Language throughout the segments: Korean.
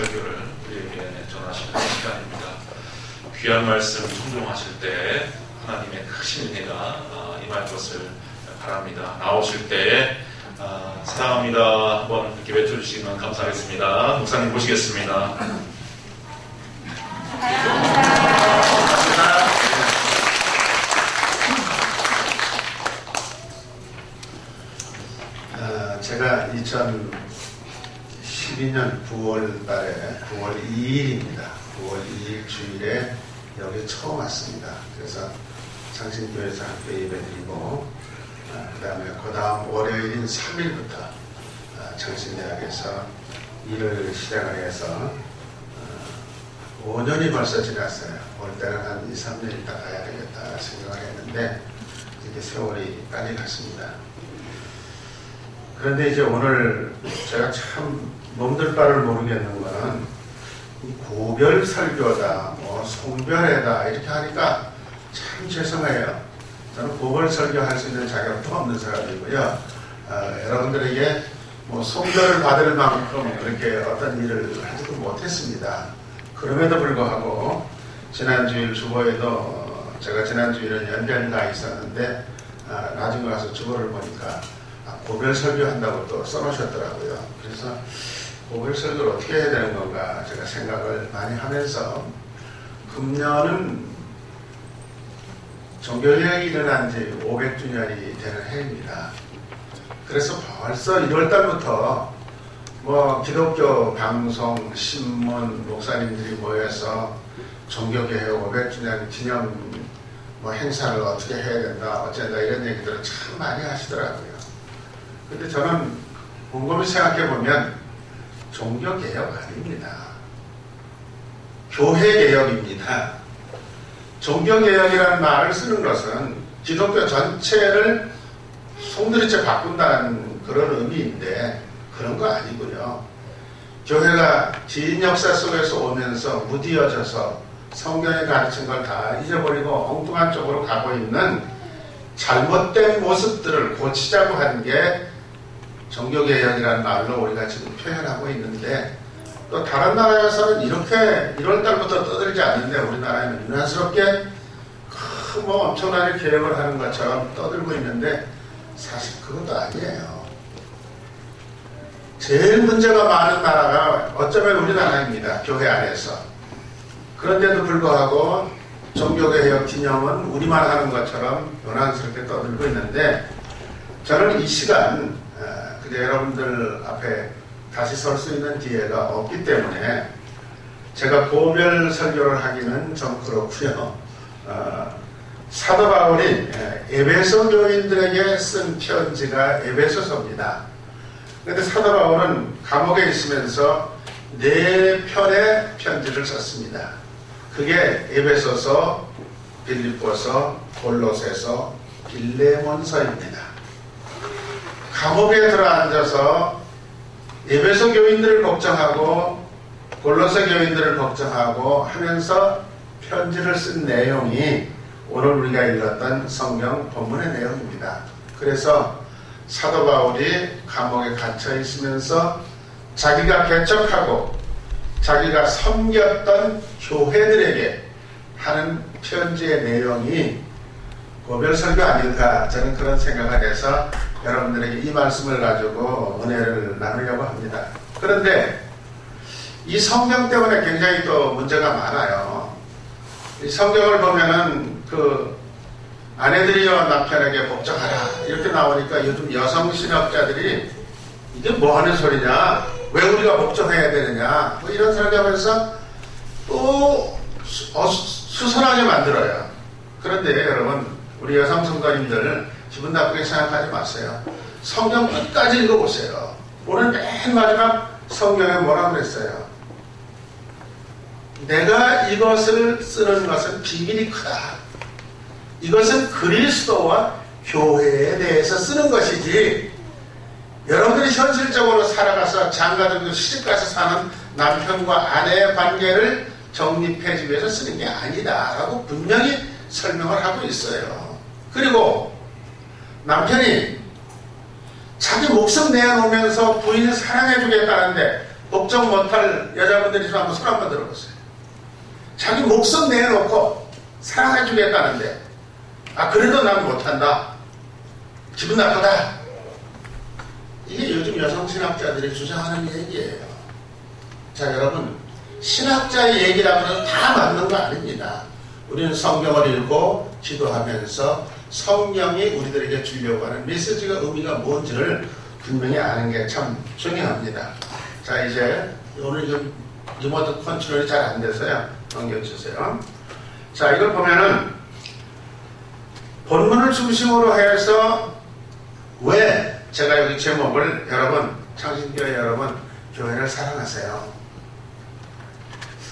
설교를 우리에게 전하시는 시간입니다. 귀한 말씀 청종하실 때 하나님의 크신 은혜가 임할 것을 바랍니다. 나오실 때 사랑합니다 한번 이렇게 외쳐주시면 감사하겠습니다. 목사님 모시겠습니다. 제가 2012년 9월 달에 9월 2일입니다. 9월 2일 주일에 여기 처음 왔습니다. 그래서 창신교회에서 학교 예배드리고 그 다음에 그 다음 월요일인 3일부터 창신대학에서 일을 시작을 해서 5년이 벌써 지났어요. 올 때는 한 2, 3년 있다 가야 되겠다 생각을 했는데 이렇게 세월이 빨리 갔습니다. 그런데 이제 오늘 제가 참 몸둘 바를 모르겠는 거는 이 고별 설교다, 송별회다 이렇게 하니까 참 죄송해요. 저는 고별 설교할 수 있는 자격도 없는 사람이고요. 여러분들에게 송별을 받을 만큼 그렇게 어떤 일을 하지도 못했습니다. 그럼에도 불구하고 지난주일 주보에도 제가 지난주일은 연변가 있었는데 나중에 가서 주보를 보니까 고별 설교한다고 또 써놓으셨더라고요. 그래서 고별 설교를 어떻게 해야 되는 건가 제가 생각을 많이 하면서 금년은 종교개혁이 일어난 지 500주년이 되는 해입니다. 그래서 벌써 1월달부터 기독교 방송, 신문, 목사님들이 모여서 종교개혁 500주년 기념 행사를 어떻게 해야 된다, 어쩐다 이런 얘기들을 참 많이 하시더라고요. 근데 저는 곰곰이 생각해보면 종교개혁 아닙니다. 교회개혁입니다. 종교개혁이라는 말을 쓰는 것은 기독교 전체를 송두리째 바꾼다는 그런 의미인데 그런 거 아니고요. 교회가 긴 역사 속에서 오면서 무디어져서 성경에 가르친 걸 다 잊어버리고 엉뚱한 쪽으로 가고 있는 잘못된 모습들을 고치자고 하는 게 종교개혁이라는 말로 우리가 지금 표현하고 있는데 또 다른 나라에서는 이렇게 1월달부터 떠들지 않는데 우리나라에는 유난스럽게 엄청나게 개혁을 하는 것처럼 떠들고 있는데 사실 그것도 아니에요. 제일 문제가 많은 나라가 어쩌면 우리나라입니다. 교회 안에서. 그런데도 불구하고 종교개혁 기념은 우리만 하는 것처럼 요란스럽게 떠들고 있는데 저는 이 시간 여러분들 앞에 다시 설 수 있는 기회가 없기 때문에 제가 고별 설교를 하기는 좀 그렇고요. 사도 바울이 에베소 교인들에게 쓴 편지가 에베소서입니다. 그런데 사도 바울은 감옥에 있으면서 4편의 편지를 썼습니다. 그게 에베소서, 빌립보서, 골로새서, 빌레몬서입니다. 감옥에 들어앉아서 에베소 교인들을 걱정하고 골로새 교인들을 걱정하고 하면서 편지를 쓴 내용이 오늘 우리가 읽었던 성경 본문의 내용입니다. 그래서 사도 바울이 감옥에 갇혀 있으면서 자기가 개척하고 자기가 섬겼던 교회들에게 하는 편지의 내용이 고별 설교 아닐까 저는 그런 생각을 해서 여러분들에게 이 말씀을 가지고 은혜를 나누려고 합니다. 그런데 이 성경 때문에 굉장히 또 문제가 많아요. 이 성경을 보면은 아내들이여 남편에게 복종하라 이렇게 나오니까 요즘 여성 신학자들이 이게 뭐 하는 소리냐, 왜 우리가 복종해야 되느냐 이런 설교하면서 또 수선하게 만들어요. 그런데 여러분 우리 여성 성도님들 기분 나쁘게 생각하지 마세요. 성경 끝까지 읽어보세요. 오늘 맨 마지막 성경에 뭐라고 그랬어요? 내가 이것을 쓰는 것은 비밀이 크다. 이것은 그리스도와 교회에 대해서 쓰는 것이지 여러분들이 현실적으로 살아가서 장가들고 시집가서 사는 남편과 아내의 관계를 정립해주기 위해서 쓰는 게 아니다 라고 분명히 설명을 하고 있어요. 그리고 남편이 자기 목숨 내어놓으면서 부인을 사랑해주겠다는데 복종 못할 여자분들이 좀 한번 손 한번 들어보세요. 자기 목숨 내놓고 사랑해 주겠다는데, 아, 그래도 난 못한다. 기분 나쁘다. 이게 요즘 여성 신학자들이 주장하는 얘기예요. 자, 여러분, 신학자의 얘기라고 해서 다 맞는 거 아닙니다. 우리는 성경을 읽고 기도하면서 성령이 우리들에게 주려고 하는 메시지가 의미가 뭔지를 분명히 아는 게 참 중요합니다. 자, 이제 오늘 이거 리모트 컨트롤이 잘 안 돼서요. 넘겨주세요. 자, 이걸 보면은 본문을 중심으로 해서 왜 제가 여기 제목을 여러분, 창신교회 여러분, 교회를 사랑하세요.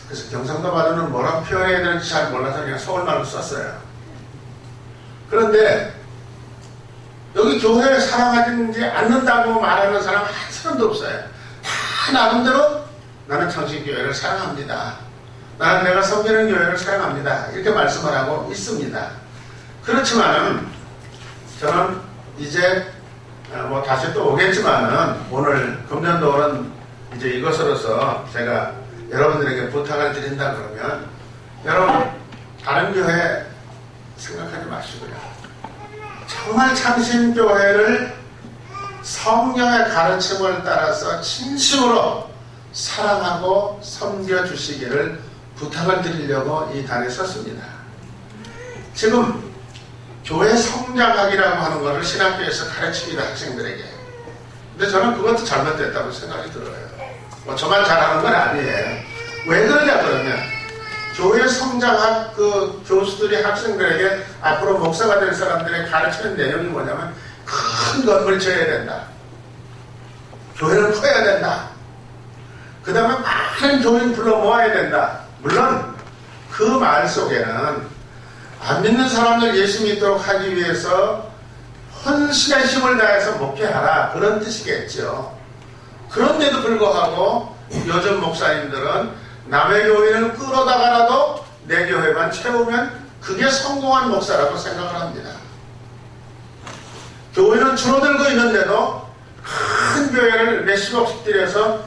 그래서 경상도 말로는 뭐라고 표현해야 되는지 잘 몰라서 그냥 서울말로 썼어요. 그런데 여기 교회를 사랑하지 않는다고 말하는 사람 한 사람도 없어요. 다 나름대로 나는 창신교회를 사랑합니다. 나는 내가 섬기는 교회를 사랑합니다. 이렇게 말씀을 하고 있습니다. 그렇지만은 저는 이제 뭐 다시 또 오겠지만은 오늘 금년도는 이제 이것으로서 제가 여러분들에게 부탁을 드린다 그러면 여러분 다른 교회 생각하지 마시고요. 정말 창신교회를 성령의 가르침을 따라서 진심으로 사랑하고 섬겨주시기를 부탁을 드리려고 이 단에 섰습니다. 지금 교회 성장학이라고 하는 것을 신학교에서 가르칩니다, 학생들에게. 근데 저는 그것도 잘못됐다고 생각이 들어요. 뭐 저만 잘하는 건 아니에요. 왜 그러냐 그러면 교회 성장학 그 교수들이 학생들에게 앞으로 목사가 될 사람들의 가르치는 내용이 뭐냐면 큰 건물 지어야 된다. 교회를 커야 된다. 그 다음에 많은 교인 불러 모아야 된다. 물론 그 말 속에는 안 믿는 사람들 예수 믿도록 하기 위해서 헌신의 힘을 다해서 목회하라 그런 뜻이겠죠. 그런데도 불구하고 요즘 목사님들은 남의 교회는 끌어다가라도 내 교회만 채우면 그게 성공한 목사라고 생각을 합니다. 교회는 줄어들고 있는데도 큰 교회를 몇십억씩 들여서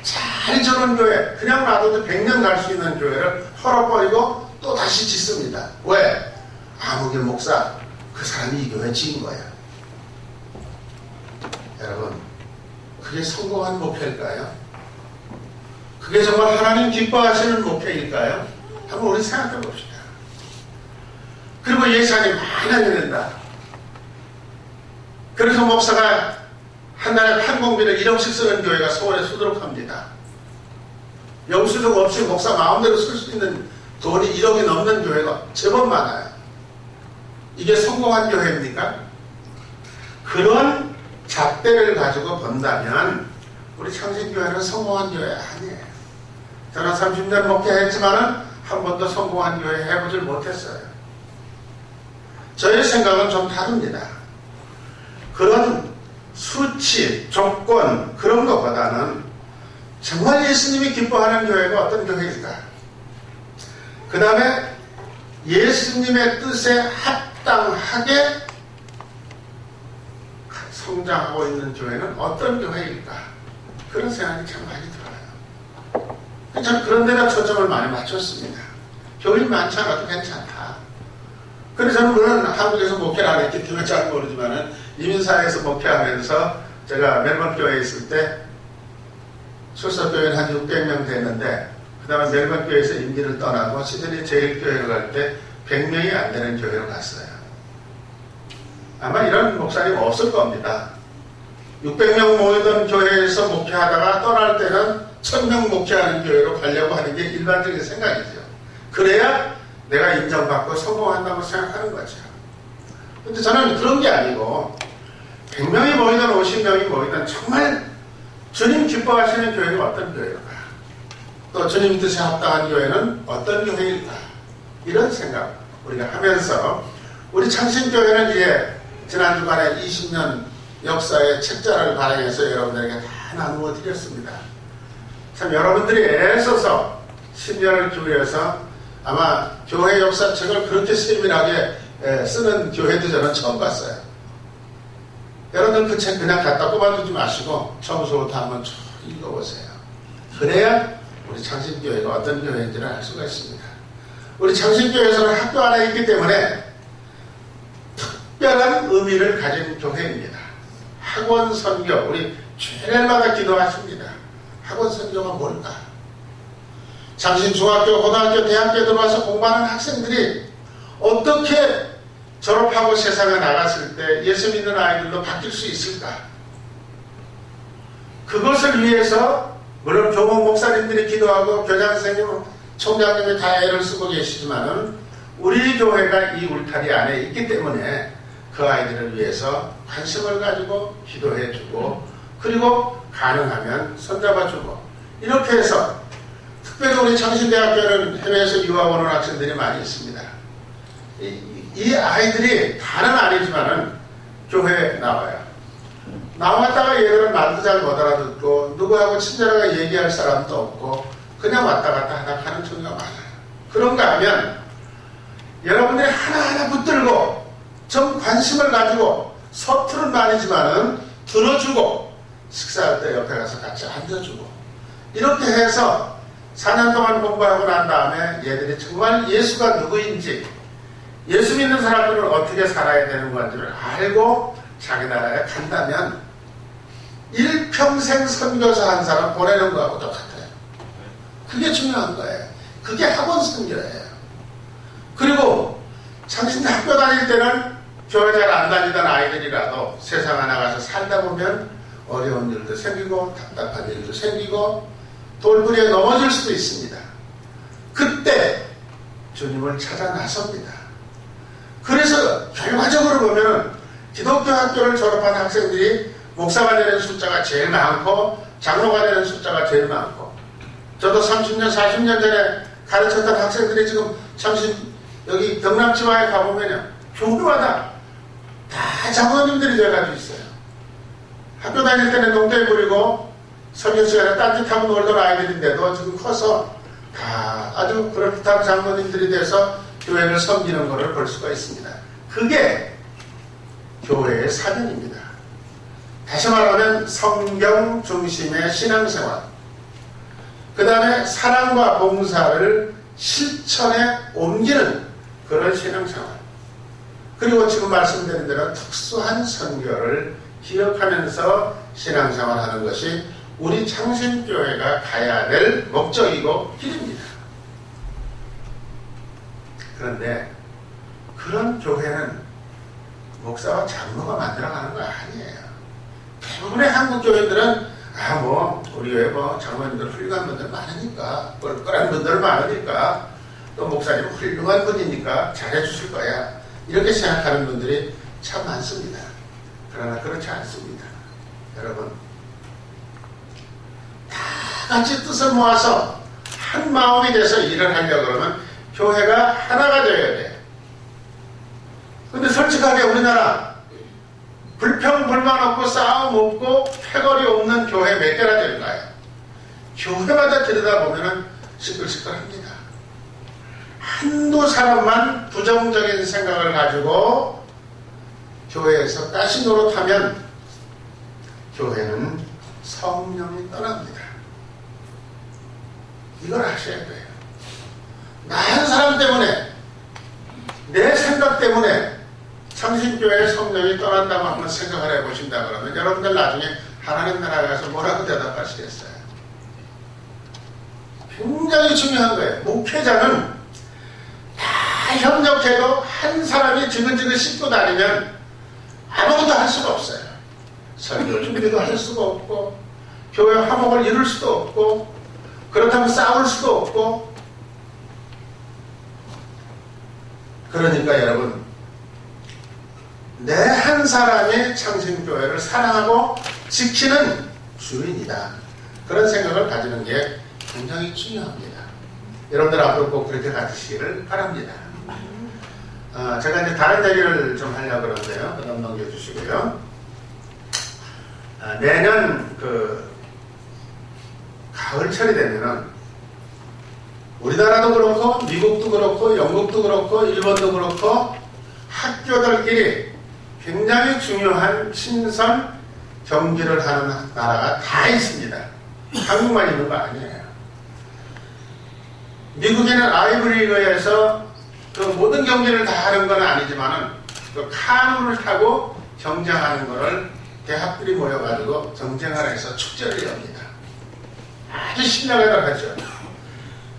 잘 저런 교회, 그냥 놔둬도 100년 갈 수 있는 교회를 헐어버리고 또 다시 짓습니다. 왜? 아무개 목사, 그 사람이 이 교회 지은 거야. 여러분, 그게 성공한 목회일까요? 그게 정말 하나님 기뻐하시는 목회일까요? 한번 우리 생각해 봅시다. 그리고 예산이 많이 든다. 그래서 목사가 한 달에 판공비를 1억씩 쓰는 교회가 서울에 수두룩합니다. 영수증 없이 목사 마음대로 쓸 수 있는 돈이 1억이 넘는 교회가 제법 많아요. 이게 성공한 교회입니까? 그런 잣대를 가지고 본다면 우리 창신교회는 성공한 교회 아니에요. 저는 30년 목회했지만은 한 번도 성공한 교회 해보질 못했어요. 저의 생각은 좀 다릅니다. 그런 수치, 조건 그런 것보다는 정말 예수님이 기뻐하는 교회가 어떤 교회일까? 그 다음에 예수님의 뜻에 합당하게 성장하고 있는 교회는 어떤 교회일까? 그런 생각이 참 많이 들어요. 저는 그런 데다 초점을 많이 맞췄습니다. 교인 많지 않아도 괜찮다. 그래서 저는 물론 한국에서 목회를 안 했기 때문에 잘 모르지만은 이민사회에서 목회하면서 제가 멜번 교회에 있을 때 출석교회는 한 600명 됐는데 그 다음에 멜번 교회에서 임기를 떠나고 시드니 제일교회를 갈 때 100명이 안 되는 교회로 갔어요. 아마 이런 목사님 없을 겁니다. 600명 모이던 교회에서 목회하다가 떠날 때는 1000명 목회하는 교회로 가려고 하는 게 일반적인 생각이죠. 그래야 내가 인정받고 성공한다고 생각하는 거죠. 근데 저는 그런 게 아니고 100명이 모이든 50명이 모이든 정말 주님 기뻐하시는 교회가 어떤 교회일까? 또 주님 뜻에 합당한 교회는 어떤 교회일까? 이런 생각 우리가 하면서 우리 창신교회는 이제 지난 주간에 20년 역사의 책자를 발행해서 여러분들에게 다 나누어 드렸습니다. 참 여러분들이 애써서 10년을 기울여서 아마 교회 역사책을 그렇게 세밀하게 쓰는 교회도 저는 처음 봤어요. 여러분들 그 책 그냥 갖다 꼽아두지 마시고 처음부터 한번 쭉 읽어보세요. 그래야 우리 창신교회가 어떤 교회인지를 알 수가 있습니다. 우리 창신교회에서는 학교 안에 있기 때문에 특별한 의미를 가진 교회입니다. 학원 선교, 우리 주일마다 기도하십니다. 학원 선교가 뭘까? 창신 중학교, 고등학교, 대학교에 들어와서 공부하는 학생들이 어떻게 졸업하고 세상에 나갔을 때 예수 믿는 아이들로 바뀔 수 있을까? 그것을 위해서 물론 교목 목사님들이 기도하고 교장 선생님, 총장님이 다 애를 쓰고 계시지만은 우리 교회가 이 울타리 안에 있기 때문에 그 아이들을 위해서 관심을 가지고 기도해주고 그리고 가능하면 손잡아주고 이렇게 해서 특별히 우리 창신대학교는 해외에서 유학 오는 학생들이 많이 있습니다. 이 아이들이 다는 아니지만은 교회에 나와요. 나왔다가 얘들은 말도 잘 못 알아듣고 누구하고 친절하게 얘기할 사람도 없고 그냥 왔다 갔다 하다 가는 경우가 많아요. 그런가 하면 여러분들이 하나하나 붙들고 좀 관심을 가지고 서투른 말이지만은 들어주고 식사할 때 옆에 가서 같이 앉아주고 이렇게 해서 4년 동안 공부하고 난 다음에 얘들이 정말 예수가 누구인지 예수 믿는 사람들은 어떻게 살아야 되는 건지를 알고 자기 나라에 간다면 일평생 선교사 한 사람 보내는 거하고 똑같아요. 그게 중요한 거예요. 그게 학원 선교예요. 그리고 당신 학교 다닐 때는 교회 잘 안 다니던 아이들이라도 세상에 나가서 살다 보면 어려운 일도 생기고 답답한 일도 생기고 돌부리에 넘어질 수도 있습니다. 그때 주님을 찾아 나섭니다. 그래서 결과적으로 보면 기독교 학교를 졸업한 학생들이 목사가 되는 숫자가 제일 많고 장로가 되는 숫자가 제일 많고 저도 30년 40년 전에 가르쳤던 학생들이 지금 잠시 여기 경남지방에 가보면요 교회마다 다 장로님들이 돼가지고 있어요. 학교 다닐 때는 농대 부리고 설교 시간에 딴짓하고 놀던 아이들인데도 지금 커서 다 아주 그럴듯한 장로님들이 돼서 교회를 섬기는 것을 볼 수가 있습니다. 그게 교회의 사명입니다. 다시 말하면 성경 중심의 신앙생활, 그 다음에 사랑과 봉사를 실천에 옮기는 그런 신앙생활, 그리고 지금 말씀드린 대로 특수한 선교를 기억하면서 신앙생활하는 것이 우리 창신교회가 가야 될 목적이고 길입니다. 그런데 그런 교회는 목사와 장로가 만들어가는 거 아니에요. 대부분의 한국 교회들은 우리 교회 장로님들 훌륭한 분들 많으니까 뻘뻘한 분들 많으니까 또 목사님 훌륭한 분이니까 잘해주실 거야 이렇게 생각하는 분들이 참 많습니다. 그러나 그렇지 않습니다. 여러분 다 같이 뜻을 모아서 한 마음이 돼서 일을 하려고 그러면 교회가 하나가 되어야 돼요. 근데 솔직하게 우리나라 불평불만 없고 싸움 없고 패거리 없는 교회 몇 개나 될까요? 교회마다 들여다보면 시끌시끌합니다. 한두 사람만 부정적인 생각을 가지고 교회에서 가시 노릇하면 교회는 성령이 떠납니다. 이걸 아셔야 돼요. 나 한 사람 때문에 내 생각 때문에 창신교회의 성령이 떠난다고 한번 생각을 해보신다 그러면 여러분들 나중에 하나님 나라에 가서 뭐라고 대답하시겠어요? 굉장히 중요한 거예요. 목회자는 다 협력해도 한 사람이 지글지글 씻고 다니면 아무것도 할 수가 없어요. 설교 준비도 할 수가 없고 교회 화목을 이룰 수도 없고 그렇다면 싸울 수도 없고 그러니까 여러분 내 한 사람이 창신교회를 사랑하고 지키는 주인이다. 그런 생각을 가지는 게 굉장히 중요합니다. 여러분들 앞으로 꼭 그렇게 가지시기를 바랍니다. 제가 이제 다른 얘기를 좀 하려고 그러는데요. 그 다음 넘겨주시고요. 내년 가을철이 되면은 우리나라도 그렇고 미국도 그렇고 영국도 그렇고 일본도 그렇고 학교들끼리 굉장히 중요한 친선 경기를 하는 나라가 다 있습니다. 한국만 있는 거 아니에요. 미국에는 아이브리그에서 그 모든 경기를 다 하는 건 아니지만은 그 카누를 타고 경쟁하는 거를 대학들이 모여가지고 경쟁하면서 축제를 엽니다. 아주 신나게들 하죠.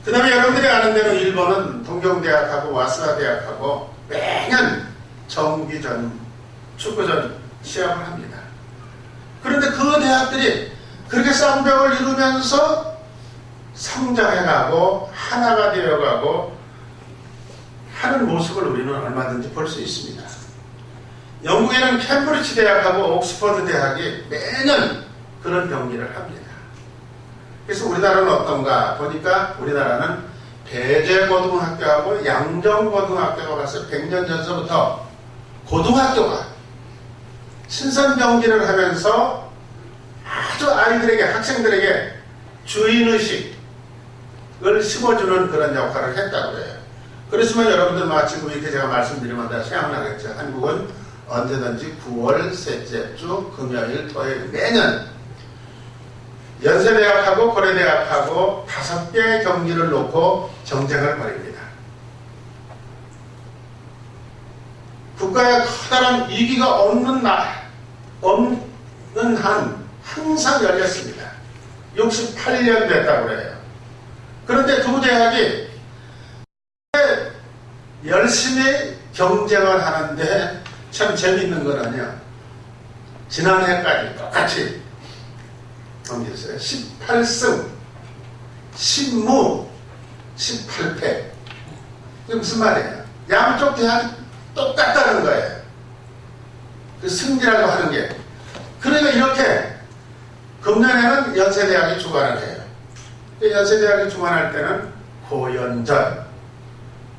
그 다음에 여러분들이 아는 대로 일본은 동경대학하고 와스다 대학하고 매년 정기전, 축구전 시합을 합니다. 그런데 그 대학들이 그렇게 쌍벽을 이루면서 성장해가고 하나가 되어가고 하는 모습을 우리는 얼마든지 볼 수 있습니다. 영국에는 캠브리지 대학하고 옥스퍼드 대학이 매년 그런 경기를 합니다. 그래서 우리나라는 어떤가 보니까 우리나라는 배재고등학교하고 양정고등학교가 벌써 100년 전서부터 고등학교가 신선 경기를 하면서 아주 아이들에게, 학생들에게 주인의식을 심어주는 그런 역할을 했다고 해요. 그렇지만 여러분들 마침 이렇게 제가 말씀드리면 다 생각나겠죠. 한국은 언제든지 9월 셋째 주 금요일, 토요일 매년 연세대학하고 고려대학하고 5개의 경기를 놓고 경쟁을 벌입니다. 국가의 커다란 위기가 없는 한 항상 열렸습니다. 68년 됐다고 그래요. 그런데 두 대학이 열심히 경쟁을 하는데 참 재밌는 거는요. 지난해까지 똑같이 넘겼어요. 18승, 10무, 18패. 이게 무슨 말이에요? 양쪽 대학이 똑같다는 거예요. 그 승리라고 하는 게. 그러니까 이렇게 금년에는 연세대학이 주관을 해요. 연세대학이 주관할 때는 고연전,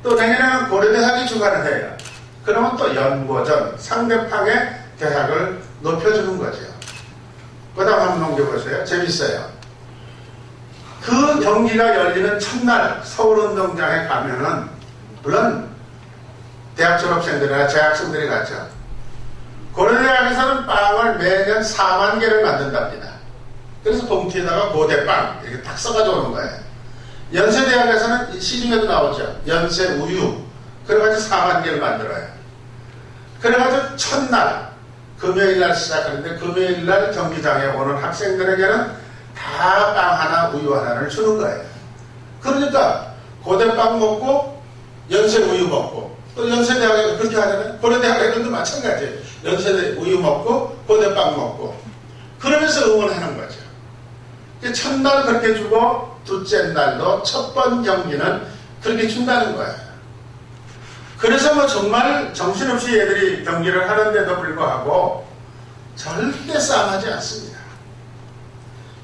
또 내년에는 고려대학이 주관을 해요. 그러면 또 연고전, 상대방의 대학을 높여주는 거죠. 그 다음 한번 넘겨보세요. 재밌어요. 그 경기가 열리는 첫날 서울운동장에 가면은 물론 대학 졸업생들이나 재학생들이 갔죠. 고려대학에서는 빵을 매년 4만 개를 만든답니다. 그래서 봉투에다가 고대빵 이렇게 딱 써가지고 오는 거예요. 연세대학에서는 시중에도 나오죠. 연세우유. 그래가지고 4만 개를 만들어요. 그래가지고 첫날 금요일날 시작하는데 금요일날 경기장에 오는 학생들에게는 다 빵 하나 우유 하나를 주는 거예요. 그러니까 고대빵 먹고 연세우유 먹고 또 연세대학에 그렇게 하잖아요. 고려대학 애들도 마찬가지예요. 연세대 우유 먹고 고대빵 먹고 그러면서 응원하는 거죠. 첫날 그렇게 주고 둘째 날도 첫 번 경기는 그렇게 준다는 거예요. 그래서 뭐 정말 정신없이 애들이 경기를 하는데도 불구하고 절대 싸움하지 않습니다.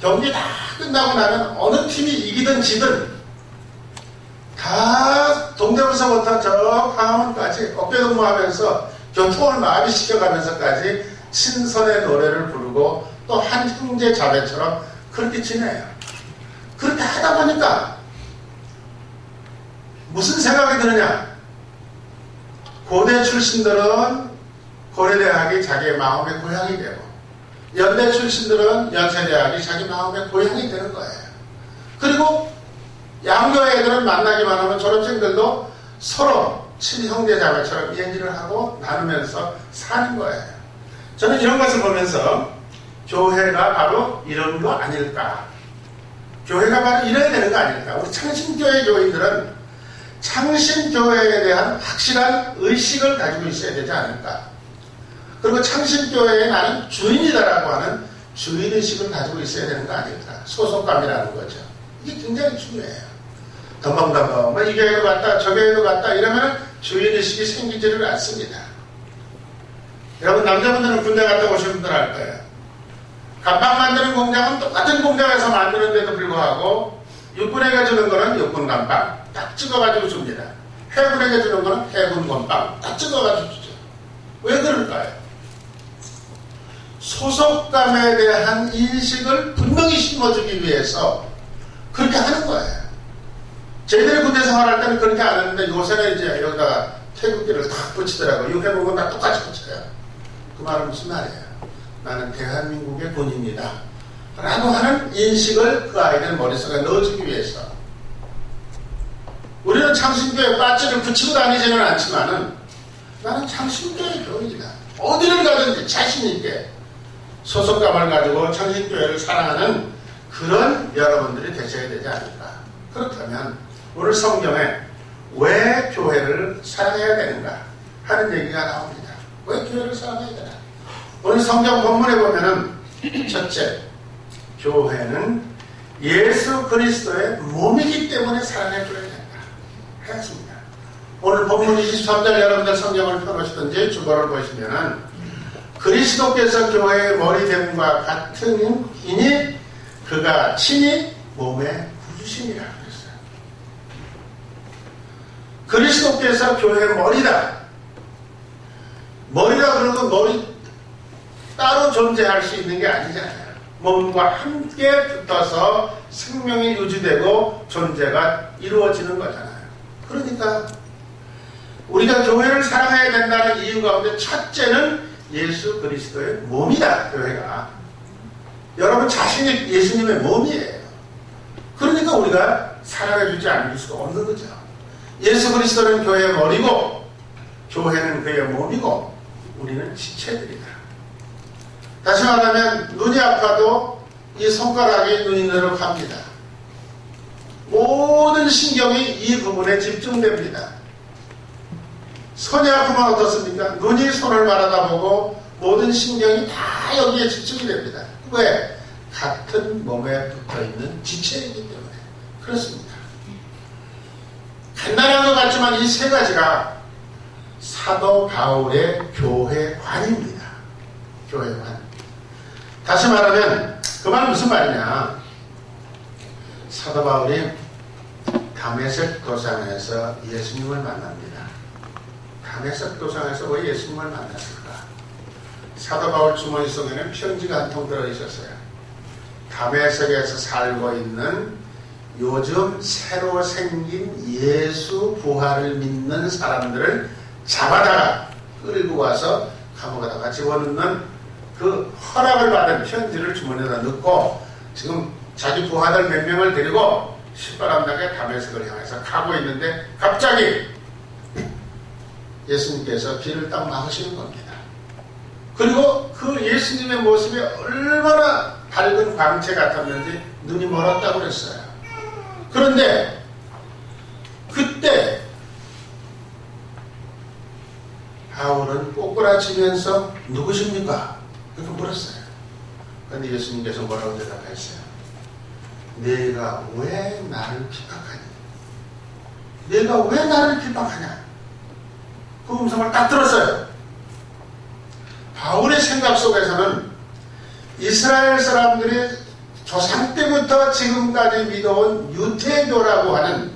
경기 다 끝나고 나면 어느 팀이 이기든 지든 다 동대문서부터 저 광화문까지 어깨동무하면서 교통을 마비시켜가면서까지 친선의 노래를 부르고 또 한 형제 자매처럼 그렇게 지내요. 그렇게 하다 보니까 무슨 생각이 드느냐? 고대 출신들은 고려대학이 자기의 마음의 고향이 되고 연대 출신들은 연세대학이 자기 마음의 고향이 되는 거예요. 그리고 양교 애들은 만나기만 하면 졸업생들도 서로 친형제 자매처럼 얘기를 하고 나누면서 사는 거예요. 저는 이런 것을 보면서 교회가 바로 이런 거 아닐까? 교회가 바로 이래야 되는 거 아닐까? 우리 창신교회 교인들은 창신교회에 대한 확실한 의식을 가지고 있어야 되지 않을까? 그리고 창신교회에 나는 주인이다라고 하는 주인의식을 가지고 있어야 되는 거 아닐까? 소속감이라는 거죠. 이게 굉장히 중요해요. 덤벙덤벙 이 교회도 갔다 저 교회도 갔다 이러면 주인의식이 생기지를 않습니다. 여러분 남자분들은 군대 갔다 오신 분들 알 거예요. 갑방 만드는 공장은 똑같은 공장에서 만드는데도 불구하고 육군에게 주는 거는 육군 감빵 딱 찍어가지고 줍니다. 해군에게 주는 거는 해군 건빵 딱 찍어가지고 주죠. 왜 그럴까요? 소속감에 대한 인식을 분명히 심어주기 위해서 그렇게 하는 거예요. 저희들이 군대 생활할 때는 그렇게 안 했는데 요새는 이제 여기다가 태극기를 탁 붙이더라고요. 육해복은 다 똑같이 붙여요. 그 말은 무슨 말이에요? 나는 대한민국의 군인이다. 라고 하는 인식을 그 아이들 머릿속에 넣어주기 위해서 우리는 창신교회 빠지를 붙이고 다니지는 않지만은 나는 창신교회 교인이다. 어디를 가든지 자신있게 소속감을 가지고 창신교회를 사랑하는 그런 여러분들이 되셔야 되지 않을까. 그렇다면 오늘 성경에 왜 교회를 사랑해야 되는가 하는 얘기가 나옵니다. 왜 교회를 사랑해야 되나? 오늘 성경 본문에 보면은 첫째, 교회는 예수 그리스도의 몸이기 때문에 사랑해 줘야 된다 했습니다. 오늘 본문 23절 여러분들 성경을 펴놓으시든지 주보를 보시면은 그리스도께서 교회의 머리됨과 같은 이니 그가 친히 몸의 구주심이라 그랬어요. 그리스도께서 교회의 머리다. 머리라 그러고 머리 따로 존재할 수 있는 게 아니잖아요. 몸과 함께 붙어서 생명이 유지되고 존재가 이루어지는 거잖아요. 그러니까 우리가 교회를 사랑해야 된다는 이유 가운데 첫째는 예수 그리스도의 몸이다. 교회가 여러분 자신이 예수님의 몸이에요. 그러니까 우리가 사랑해주지 않을 수가 없는 거죠. 예수 그리스도는 교회의 머리고 교회는 그의 몸이고 우리는 지체들이다. 다시 말하면 눈이 아파도 이 손가락이 눈으로 갑니다. 모든 신경이 이 부분에 집중됩니다. 손이 아프면 어떻습니까? 눈이 손을 바라다보고 모든 신경이 다 여기에 집중이 됩니다. 왜? 같은 몸에 붙어있는 지체이기 때문에 그렇습니다. 간단한 것 같지만 이 세 가지가 사도 바울의 교회관입니다. 교회관. 다시 말하면 그 말은 무슨 말이냐? 사도 바울이 다메섹 도상에서 예수님을 만납니다. 다메섹 도상에서 왜 예수님을 만났을까? 사도 바울 주머니 속에는 편지가 한 통 들어있었어요. 다메섹에서 살고 있는 요즘 새로 생긴 예수 부활을 믿는 사람들을 잡아다가 끌고 와서 감옥에다가 집어넣는 그 허락을 받은 편지를 주머니에다 넣고 지금 자기 부하들 몇 명을 데리고 신바람나게 다메섹을 향해서 가고 있는데 갑자기 예수님께서 길을 딱 막으시는 겁니다. 그리고 그 예수님의 모습이 얼마나 밝은 광채 같았는지 눈이 멀었다고 그랬어요. 그런데 그때 바울은 꼬꾸라치면서 누구십니까? 그렇게 물었어요. 그런데 예수님께서 뭐라고 대답했어요? 내가 왜 나를 핍박하니? 내가 왜 나를 핍박하냐? 그 음성을 딱 들었어요. 바울의 생각 속에서는 이스라엘 사람들이 조상 때부터 지금까지 믿어온 유태교라고 하는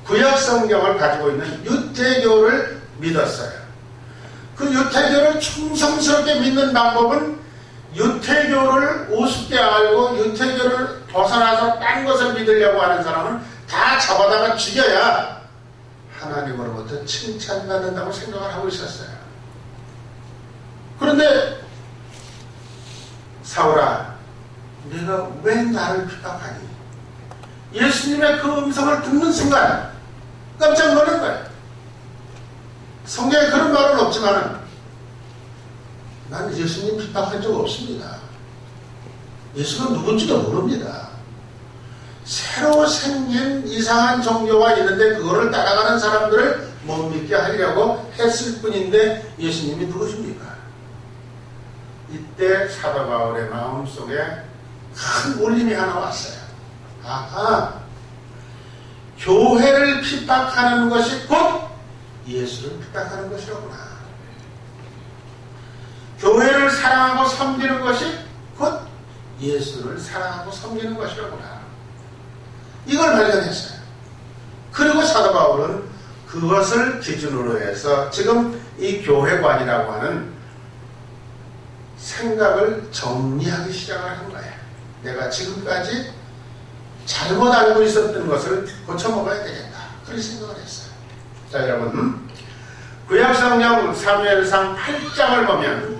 구약 성경을 가지고 있는 유태교를 믿었어요. 그 유태교를 충성스럽게 믿는 방법은 유태교를 우습게 알고 유태교를 벗어나서 딴 것을 믿으려고 하는 사람은 다 잡아다가 죽여야 하나님으로부터 칭찬받는다고 생각을 하고 있었어요. 그런데 사울아, 내가 왜 나를 핍박하니? 예수님의 그 음성을 듣는 순간 깜짝 놀란 거예요. 성경에 그런 말은 없지만 난 예수님 핍박한 적 없습니다. 예수가 누군지도 모릅니다. 새로 생긴 이상한 종교가 있는데 그거를 따라가는 사람들을 못 믿게 하려고 했을 뿐인데 예수님이 누구십니까? 이때 사도 바울의 마음속에 큰 울림이 하나 왔어요. 아하, 교회를 핍박하는 것이 곧 예수를 핍박하는 것이로구나. 교회를 사랑하고 섬기는 것이 곧 예수를 사랑하고 섬기는 것이로구나. 이걸 발견했어요. 그리고 사도 바울은 그것을 기준으로 해서 지금 이 교회관이라고 하는 생각을 정리하기 시작을 한 거예요. 내가 지금까지 잘못 알고 있었던 것을 고쳐먹어야 되겠다. 그런 생각을 했어요. 자, 여러분, 구약성경 사무엘상 8장을 보면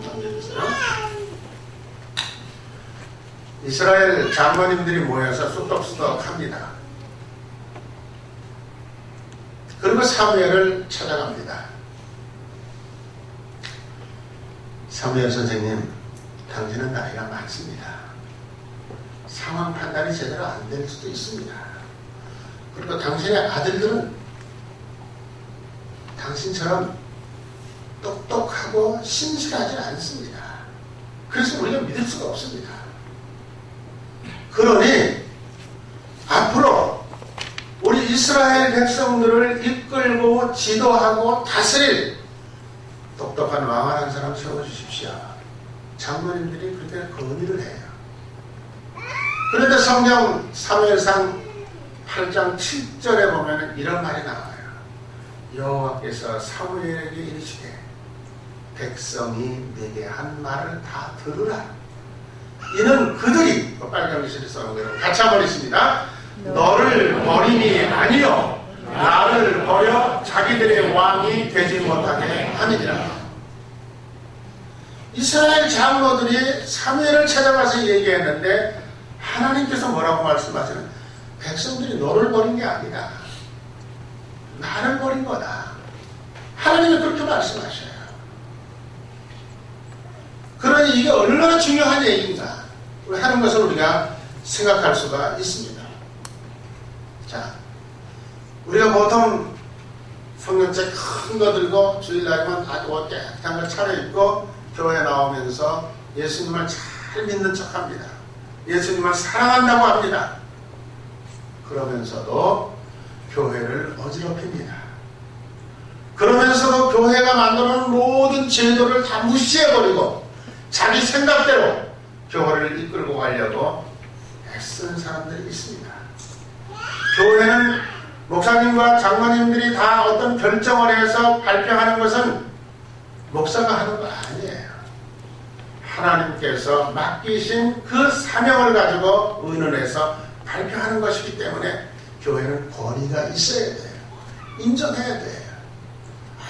이스라엘 장로님들이 모여서 쑥덕쑥덕합니다. 그리고 사무엘을 찾아갑니다. 사무엘 선생님, 당신은 나이가 많습니다. 상황 판단이 제대로 안 될 수도 있습니다. 그리고 당신의 아들들은 당신처럼 똑똑하고 신실하지 않습니다. 그래서 우리가 믿을 수가 없습니다. 그러니 앞으로 우리 이스라엘 백성들을 이끌고 지도하고 다스릴 똑똑한 왕을 한 사람 세워주십시오. 장로님들이 그렇게 건의를 해요. 그런데 성경 사무엘상 8장 7절에 보면 이런 말이 나와요. 여호와께서 사무엘에게 이르시되 백성이 내게 한 말을 다 들으라. 이는 그들이 빨간 글씨를 써놓은 거예요. 같이 한번 있습니다. 너를 버림이 아니요 나를 버려 자기들의 왕이 되지 못하게 함이니라. 이스라엘 장로들이 사무엘을 찾아가서 얘기했는데 하나님께서 뭐라고 말씀하시는? 백성들이 너를 버린 게 아니라 나를 버린 거다. 하나님이 그렇게 말씀하셔요. 그러니 이게 얼마나 중요한 얘기인가 하는 것을 우리가 생각할 수가 있습니다. 자, 우리가 보통 성경책 큰 거 들고 주일날이면 아주 깨끗한 걸 차려입고 교회 나오면서 예수님을 잘 믿는 척합니다. 예수님을 사랑한다고 합니다. 그러면서도 교회를 어지럽힙니다. 그러면서도 교회가 만들어놓은 모든 제도를 다 무시해버리고 자기 생각대로 교회를 이끌고 가려고 애쓰는 사람들이 있습니다. 교회는 목사님과 장로님들이 다 어떤 결정을 해서 발표하는 것은 목사가 하는 거 아니에요. 하나님께서 맡기신 그 사명을 가지고 의논해서 발표하는 것이기 때문에 교회는 권위가 있어야 돼요. 인정해야 돼요.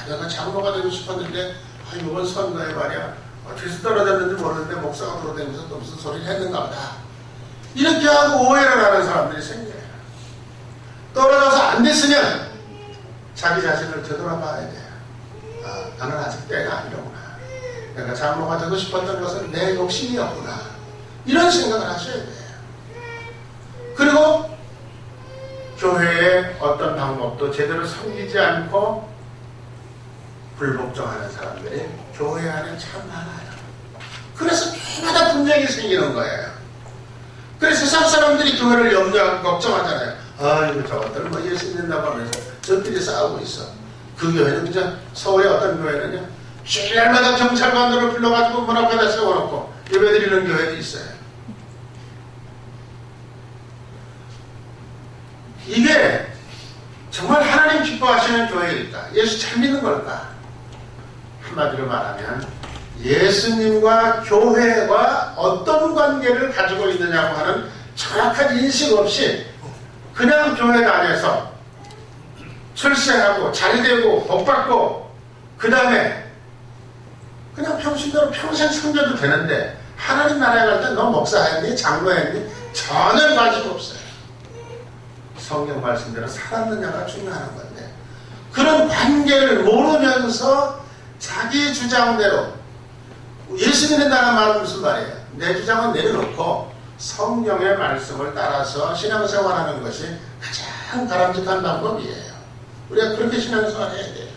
내가 장로가 되고 싶었는데 이번 선거에 말이야 어디서 떨어졌는지 모르는데 목사가 들어다니면서 또 무슨 소리를 했는가 보다. 이렇게 하고 오해를 하는 사람들이 생겨요. 떨어져서 안 됐으면 자기 자신을 되돌아봐야 돼요. 나는 아직 때가 아니로구나. 내가 장로가 되고 싶었던 것은 내 욕심이었구나. 이런 생각을 하셔야 돼요. 그리고 교회의 어떤 방법도 제대로 섬기지 않고 불복종하는 사람들이 교회 안에 참 많아요. 그래서 교회마다 분쟁이 생기는 거예요. 그래서 세상 사람들이 교회를 염려하고 걱정하잖아요. 이거 저것들 뭐 예수 믿는다고 하면서 저들이 싸우고 있어. 그 교회는 그냥 서울의 어떤 교회는요 주일날마다 경찰관들을 불러가지고 문 앞에다 세워놓고 예배드리는 교회도 있어요. 이게 정말 하나님 기뻐하시는 교회일까? 예수 잘 믿는 걸까? 한마디로 말하면 예수님과 교회가 어떤 관계를 가지고 있느냐고 하는 정확한 인식 없이 그냥 교회 안에서 출세하고 잘되고 복받고 그 다음에 그냥 평신대로 평생 섬겨도 되는데 하나님 나라에 갈 때 너 목사했니? 장로했니? 전혀 관심 없어요. 성경 말씀대로 살았느냐가 중요한 건데 그런 관계를 모르면서 자기 주장대로 예수 믿는다는 말은 무슨 말이에요? 내 주장은 내려놓고 성경의 말씀을 따라서 신앙생활하는 것이 가장 바람직한 방법이에요. 우리가 그렇게 신앙생활 해야 돼요.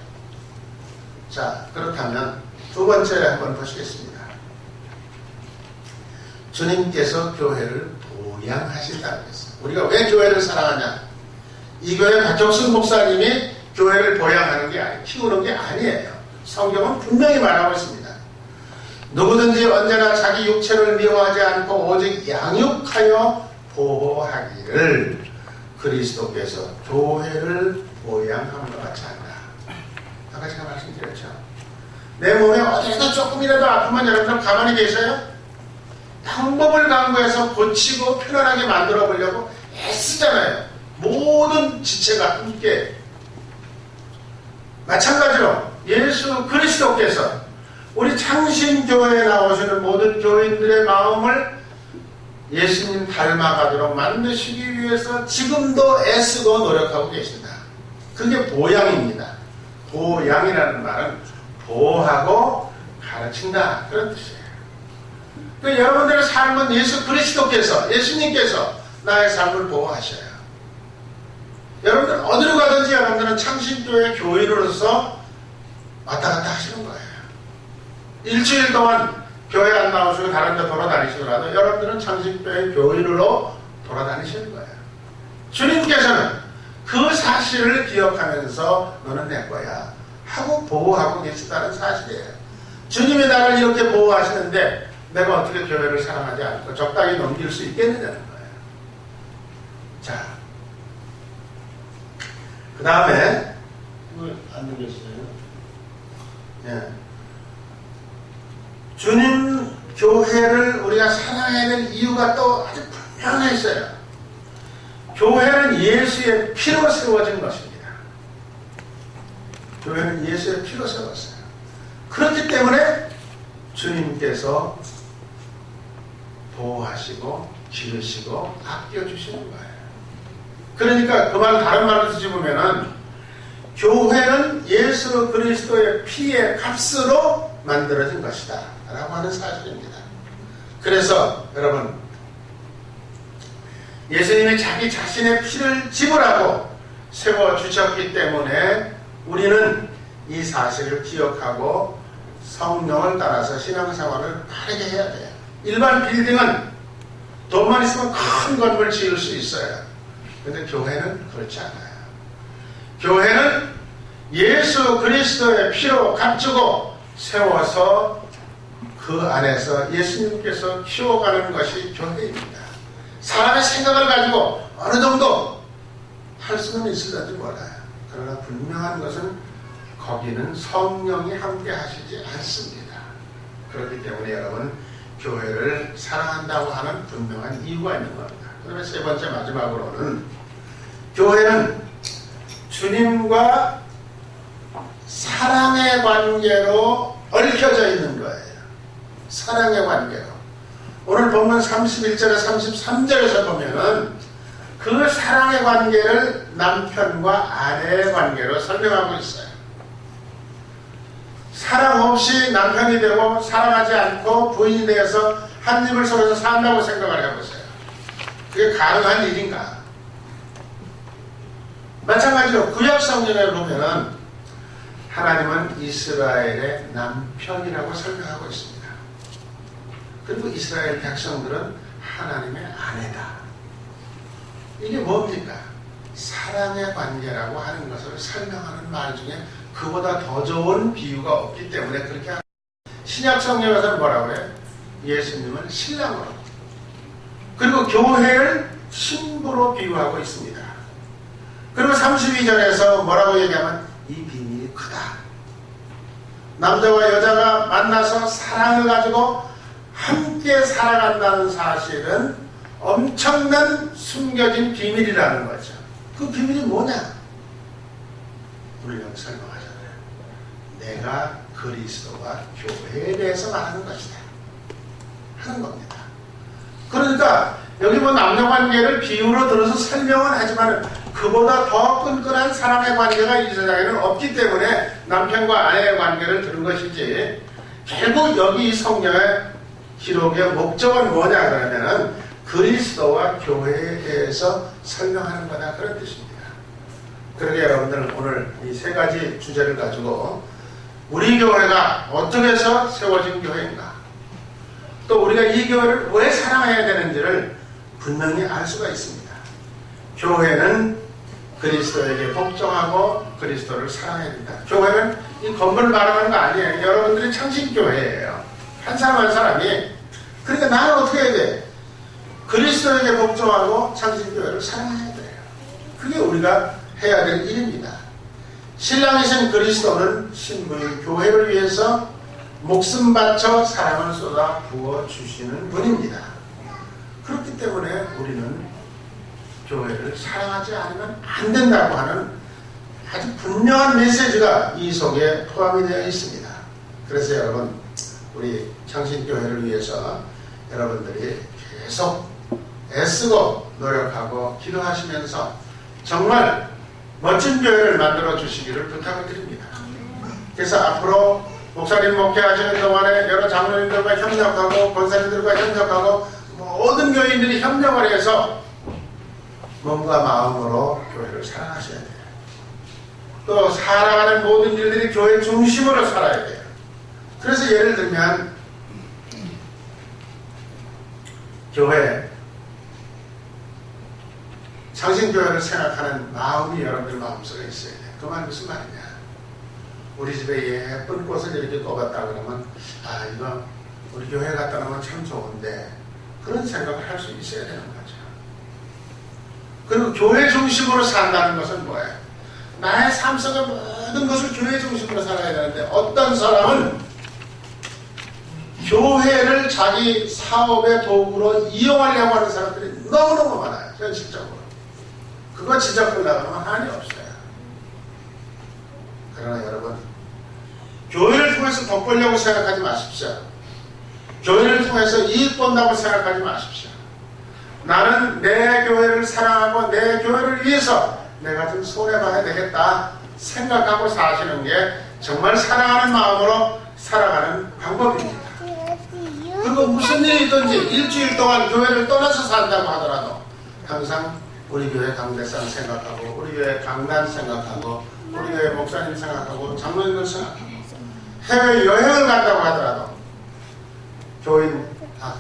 자, 그렇다면 두 번째 한번 보시겠습니다. 주님께서 교회를 보양하신다고 했어요. 우리가 왜 교회를 사랑하냐? 이 교회 박정순 목사님이 교회를 보양하는 게 아니에요. 키우는 게 아니에요. 성경은 분명히 말하고 있습니다. 누구든지 언제나 자기 육체를 미워하지 않고 오직 양육하여 보호하기를 그리스도께서 교회를 보양함과 같이 한다. 아까 제가 말씀드렸죠. 내 몸에 어디에서 조금이라도 아프면 여러분들 가만히 계세요? 방법을 강구해서 고치고 편안하게 만들어 보려고 애쓰잖아요. 모든 지체가 함께. 마찬가지로 예수 그리스도께서 우리 창신교회에 나오시는 모든 교인들의 마음을 예수님 닮아가도록 만드시기 위해서 지금도 애쓰고 노력하고 계신다. 그게 보양입니다. 보양이라는 말은 보호하고 가르친다, 그런 뜻이에요. 그러니까 여러분들의 삶은 예수 그리스도께서, 예수님께서 나의 삶을 보호하셔요. 여러분들 어디로 가든지 여러분들은 창신교회 교인으로서 왔다 갔다 하시는 거예요. 일주일 동안 교회 안 나오시고 다른 데 돌아다니시더라도 여러분들은 창신교회 교인으로 돌아다니시는 거예요. 주님께서는 그 사실을 기억하면서 너는 내 거야 하고 보호하고 계시다는 사실이에요. 주님이 나를 이렇게 보호하시는데 내가 어떻게 교회를 사랑하지 않고 적당히 넘길 수 있겠느냐는 거예요. 자, 그 다음에 이걸 안 넘겼어요. 예. 주님 교회를 우리가 사랑해야 될 이유가 또 아주 분명히 있어요. 교회는 예수의 피로 세워진 것입니다. 교회는 예수의 피로 세웠어요. 그렇기 때문에 주님께서 보호하시고 기르시고 아껴주시는 거예요. 그러니까 그 말 다른 말로 뒤집으면은 교회는 예수 그리스도의 피의 값으로 만들어진 것이다 라고 하는 사실입니다. 그래서 여러분, 예수님이 자기 자신의 피를 지불하고 세워주셨기 때문에 우리는 이 사실을 기억하고 성령을 따라서 신앙생활을 바르게 해야 돼요. 일반 빌딩은 돈만 있으면 큰 건물 지을 수 있어요. 그런데 교회는 그렇지 않아요. 교회는 예수 그리스도의 피로 값주고 세워서 그 안에서 예수님께서 키워가는 것이 교회입니다. 사람의 생각을 가지고 어느 정도 할 수는 있을지 몰라요. 그러나 분명한 것은 거기는 성령이 함께 하시지 않습니다. 그렇기 때문에 여러분, 교회를 사랑한다고 하는 분명한 이유가 있는 겁니다. 그다음에 세 번째 마지막으로는 교회는 주님과 사랑의 관계로 얽혀져 있는 거예요. 사랑의 관계로. 오늘 본문 31절에 33절에서 보면은 그 사랑의 관계를 남편과 아내의 관계로 설명하고 있어요. 사랑 없이 남편이 되고 사랑하지 않고 부인이 되어서 한 집을 서로서 산다고 생각을 해보세요. 그게 가능한 일인가? 마찬가지로 구약 성경에 보면은 하나님은 이스라엘의 남편이라고 설명하고 있습니다. 그리고 이스라엘 백성들은 하나님의 아내다. 이게 뭡니까? 사랑의 관계라고 하는 것을 설명하는 말 중에 그보다 더 좋은 비유가 없기 때문에 그렇게 합니다. 신약 성경에서는 뭐라고 해요? 예수님은 신랑으로, 그리고 교회를 신부로 비유하고 있습니다. 그리고 32절에서 뭐라고 얘기하면 이 비밀이 크다. 남자와 여자가 만나서 사랑을 가지고 함께 살아간다는 사실은 엄청난 숨겨진 비밀이라는 거죠. 그 비밀이 뭐냐? 우리가 설명하잖아요. 내가 그리스도와 교회에 대해서 말하는 것이다 하는 겁니다. 그러니까 여기 뭐 남녀관계를 비유로 들어서 설명은 하지만 그보다 더 끈끈한 사랑의 관계가 이 세상에는 없기 때문에 남편과 아내의 관계를 들은 것이지, 결국 여기 성경의 기록의 목적은 뭐냐 그러면은 그리스도와 교회에 대해서 설명하는 거다, 그런 뜻입니다. 그러게 여러분들은 오늘 이 세 가지 주제를 가지고 우리 교회가 어떻게 해서 세워진 교회인가, 또 우리가 이 교회를 왜 사랑해야 되는지를 분명히 알 수가 있습니다. 교회는 그리스도에게 복종하고 그리스도를 사랑해야 된다. 교회는 이 건물을 말하는 거 아니에요. 여러분들이 창신교회예요. 한 사람 한 사람이. 그러니까 나는 어떻게 해야 돼? 그리스도에게 복종하고 창신교회를 사랑해야 돼요. 그게 우리가 해야 될 일입니다. 신랑이신 그리스도는 신부인 교회를 위해서 목숨 바쳐 사랑을 쏟아 부어주시는 분입니다. 그렇기 때문에 우리는 교회를 사랑하지 않으면 안 된다고 하는 아주 분명한 메시지가 이 속에 포함이 되어 있습니다. 그래서 여러분, 우리 창신교회를 위해서 여러분들이 계속 애쓰고 노력하고 기도하시면서 정말 멋진 교회를 만들어 주시기를 부탁을 드립니다. 그래서 앞으로 목사님 목회하시는 동안에 여러 장로님들과 협력하고 권사님들과 협력하고 모든 교인들이 협력을 해서 몸과 마음으로 교회를 사랑하셔야 돼요. 또 살아가는 모든 일들이 교회 중심으로 살아야 돼요. 그래서 예를 들면 교회 창신교회를 생각하는 마음이 여러분들 마음속에 있어야 돼요. 그 말 무슨 말이냐? 우리 집에 예쁜 꽃을 이렇게 꼽았다 그러면 아 이거 우리 교회 갖다 놓으면 참 좋은데 그런 생각을 할 수 있어야 되는 거죠. 그리고 교회 중심으로 산다는 것은 뭐예요? 나의 삶 속의 모든 것을 교회 중심으로 살아야 되는데 어떤 사람은 교회를 자기 사업의 도구로 이용하려고 하는 사람들이 너무너무 많아요. 현실적으로. 그거 지적하려고 하면 한이 없어요. 그러나 여러분 교회를 통해서 돈 벌려고 생각하지 마십시오. 교회를 통해서 이익 본다고 생각하지 마십시오. 나는 내 교회를 사랑하고 내 교회를 위해서 내가 좀 손해봐야 되겠다 생각하고 사시는 게 정말 사랑하는 마음으로 살아가는 방법입니다. 그리고 무슨 일이 있든지 일주일 동안 교회를 떠나서 산다고 하더라도 항상 우리 교회 강대상 생각하고 우리 교회 강단 생각하고 우리 교회 목사님 생각하고 장로님들 생각하고 해외여행을 간다고 하더라도 교인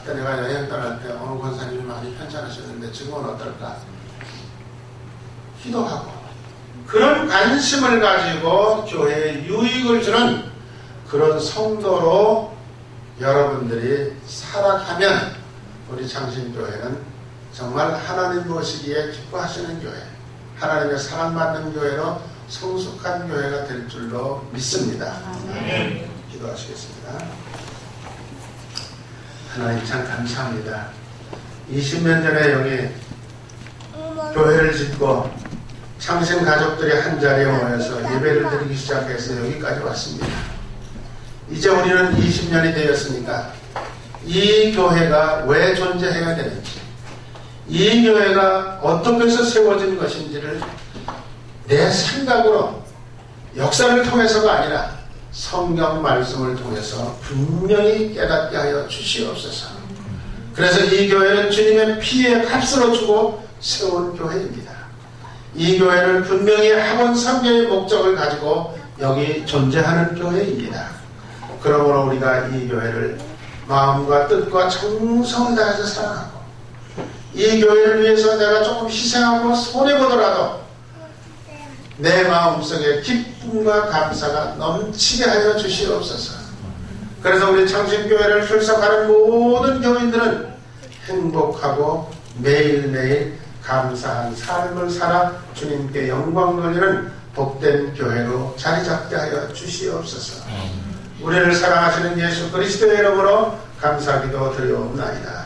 그때 내가 여행 떠날 때 어느 권사님이 많이 편찮으셨는데 지금은 어떨까? 기도하고 그런 관심을 가지고 교회에 유익을 주는 그런 성도로 여러분들이 살아가면 우리 창신교회는 정말 하나님 모시기에 기뻐하시는 교회, 하나님의 사랑받는 교회로 성숙한 교회가 될 줄로 믿습니다. 기도하시겠습니다. 하나님 참 감사합니다. 20년 전에 여기 교회를 짓고 창신 가족들이 한자리에 모여서 예배를 드리기 시작해서 여기까지 왔습니다. 이제 우리는 20년이 되었으니까 이 교회가 왜 존재해야 되는지, 이 교회가 어떻게 해서 세워진 것인지를 내 생각으로 역사를 통해서가 아니라 성경 말씀을 통해서 분명히 깨닫게 하여 주시옵소서. 그래서 이 교회는 주님의 피의 값으로 주고 세운 교회입니다. 이 교회는 분명히 학원 선교의 목적을 가지고 여기 존재하는 교회입니다. 그러므로 우리가 이 교회를 마음과 뜻과 정성을 다해서 사랑하고 이 교회를 위해서 내가 조금 희생하고 손해보더라도 내 마음속에 기쁨과 감사가 넘치게 하여 주시옵소서. 그래서 우리 창신교회를 출석하는 모든 교인들은 행복하고 매일매일 감사한 삶을 살아 주님께 영광 돌리는 복된 교회로 자리 잡게 하여 주시옵소서. 우리를 사랑하시는 예수 그리스도의 이름으로 감사기도 드리옵나이다.